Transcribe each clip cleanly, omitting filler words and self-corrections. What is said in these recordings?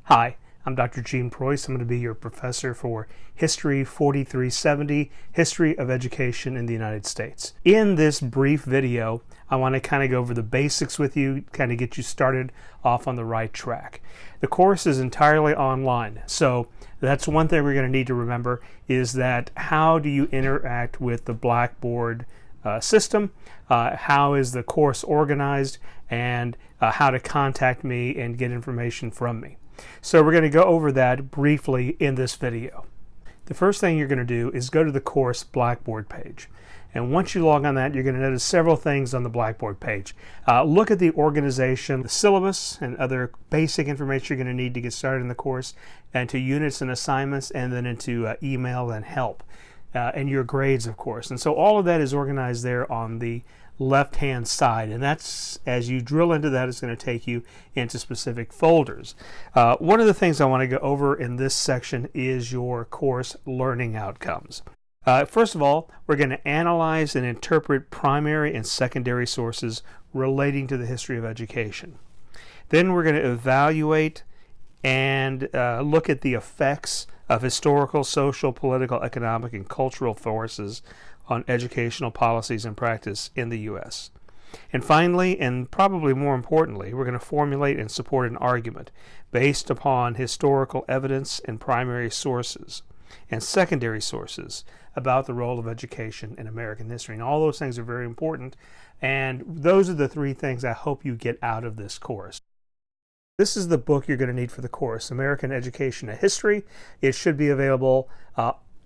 Hi, I'm Dr. Gene Preuss. I'm going to be your professor for History 4370, History of Education in the United States. In this brief video, I want to kind of go over the basics with you, kind of get you started off on the right track. The course is entirely online, so that's one thing we're going to need to remember is that how do you interact with the Blackboard system, how is the course organized, and how to contact me and get information from me. So we're going to go over that briefly in this video. The first thing you're going to do is go to the course Blackboard page. And once you log on that, you're going to notice several things on the Blackboard page. Look at the organization, the syllabus, and other basic information you're going to need to get started in the course, and to units and assignments, and then into email and help, and your grades, of course. And so all of that is organized there on the left-hand side, and that's, as you drill into that, it's going to take you into specific folders. One of the things I want to go over in this section is your course learning outcomes. First of all, we're going to analyze and interpret primary and secondary sources relating to the history of education. Then we're going to evaluate and look at the effects of historical, social, political, economic, and cultural forces on educational policies and practice in the U.S. And finally, and probably more importantly, we're going to formulate and support an argument based upon historical evidence and primary sources and secondary sources about the role of education in American history. And all those things are very important, and those are the three things I hope you get out of this course. This is the book you're going to need for the course, American Education and History. It should be available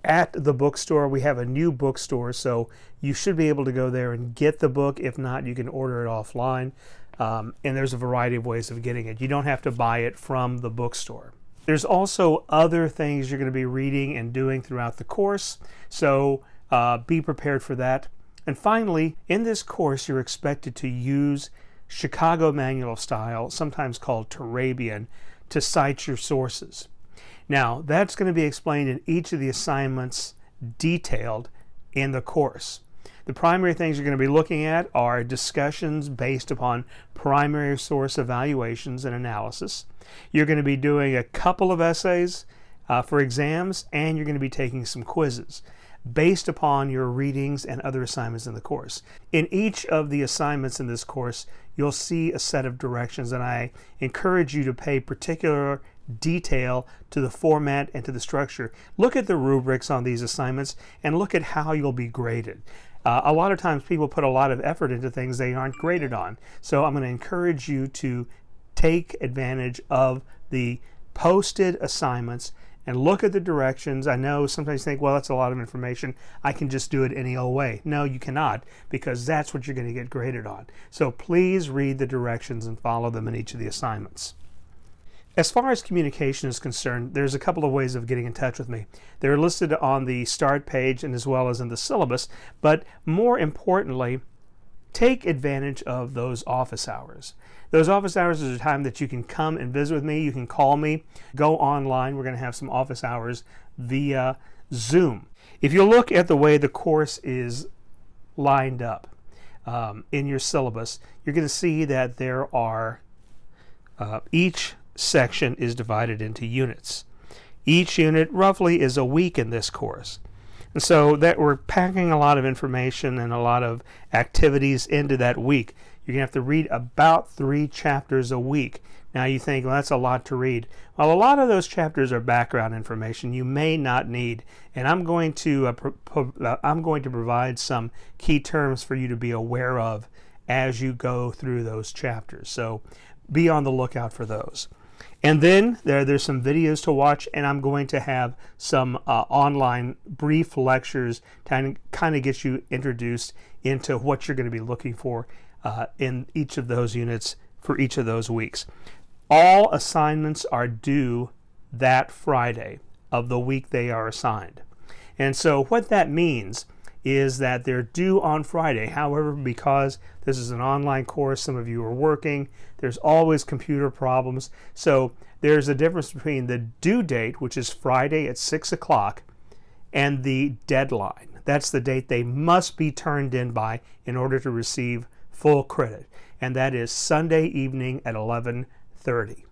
at the bookstore. We have a new bookstore, so you should be able to go there and get the book. If not, you can order it offline, and there's a variety of ways of getting it. You don't have to buy it from the bookstore. There's also other things you're going to be reading and doing throughout the course, so be prepared for that. And finally, in this course, you're expected to use Chicago Manual style, sometimes called Turabian, to cite your sources. Now, that's going to be explained in each of the assignments detailed in the course. The primary things you're going to be looking at are discussions based upon primary source evaluations and analysis. You're going to be doing a couple of essays for exams, and you're going to be taking some quizzes based upon your readings and other assignments in the course. In each of the assignments in this course, you'll see a set of directions, and I encourage you to pay particular detail to the format and to the structure. Look at the rubrics on these assignments and look at how you'll be graded. A lot of times people put a lot of effort into things they aren't graded on. So I'm going to encourage you to take advantage of the posted assignments and look at the directions. I know sometimes you think, well, that's a lot of information. I can just do it any old way. No, you cannot, because that's what you're going to get graded on. So please read the directions and follow them in each of the assignments. As far as communication is concerned, there's a couple of ways of getting in touch with me. They're listed on the start page and as well as in the syllabus, but more importantly, take advantage of those office hours. Those office hours is a time that you can come and visit with me. You can call me, go online. We're going to have some office hours via Zoom. If you look at the way the course is lined up in your syllabus, you're going to see that there are each section is divided into units. Each unit roughly is a week in this course. And so that we're packing a lot of information and a lot of activities into that week. You're going to have to read about 3 chapters a week. Now you think, well, that's a lot to read. Well, a lot of those chapters are background information you may not need, and I'm going to provide some key terms for you to be aware of as you go through those chapters. So be on the lookout for those. And then there's some videos to watch, and I'm going to have some online brief lectures to kind of get you introduced into what you're going to be looking for in each of those units for each of those weeks. All assignments are due that Friday of the week they are assigned. And so what that means is that they're due on Friday. However, because this is an online course, some of you are working, there's always computer problems. So there's a difference between the due date, which is Friday at 6 o'clock, and the deadline. That's the date they must be turned in by in order to receive full credit. And that is Sunday evening at 11:30.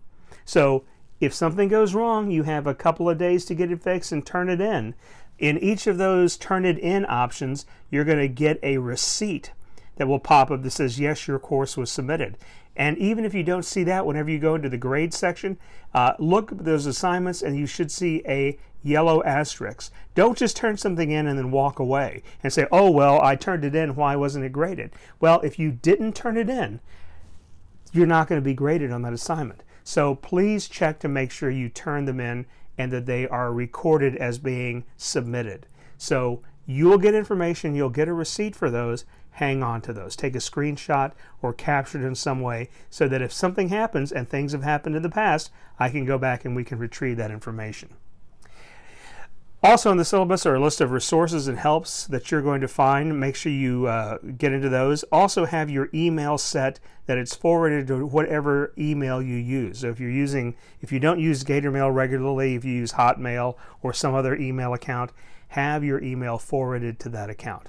So If something goes wrong, you have a couple of days to get it fixed and turn it in. In each of those turn it in options, you're going to get a receipt that will pop up that says, yes, your course was submitted. And even if you don't see that, whenever you go into the grade section, look at those assignments and you should see a yellow asterisk. Don't just turn something in and then walk away and say, oh, well, I turned it in, why wasn't it graded? Well, if you didn't turn it in, you're not going to be graded on that assignment. So please check to make sure you turn them in and that they are recorded as being submitted. So you'll get information, you'll get a receipt for those. Hang on to those. Take a screenshot or capture it in some way so that if something happens, and things have happened in the past, I can go back and we can retrieve that information. Also in the syllabus are a list of resources and helps that you're going to find. Make sure you get into those. Also have your email set that it's forwarded to whatever email you use. So if you don't use GatorMail regularly, if you use Hotmail or some other email account, have your email forwarded to that account.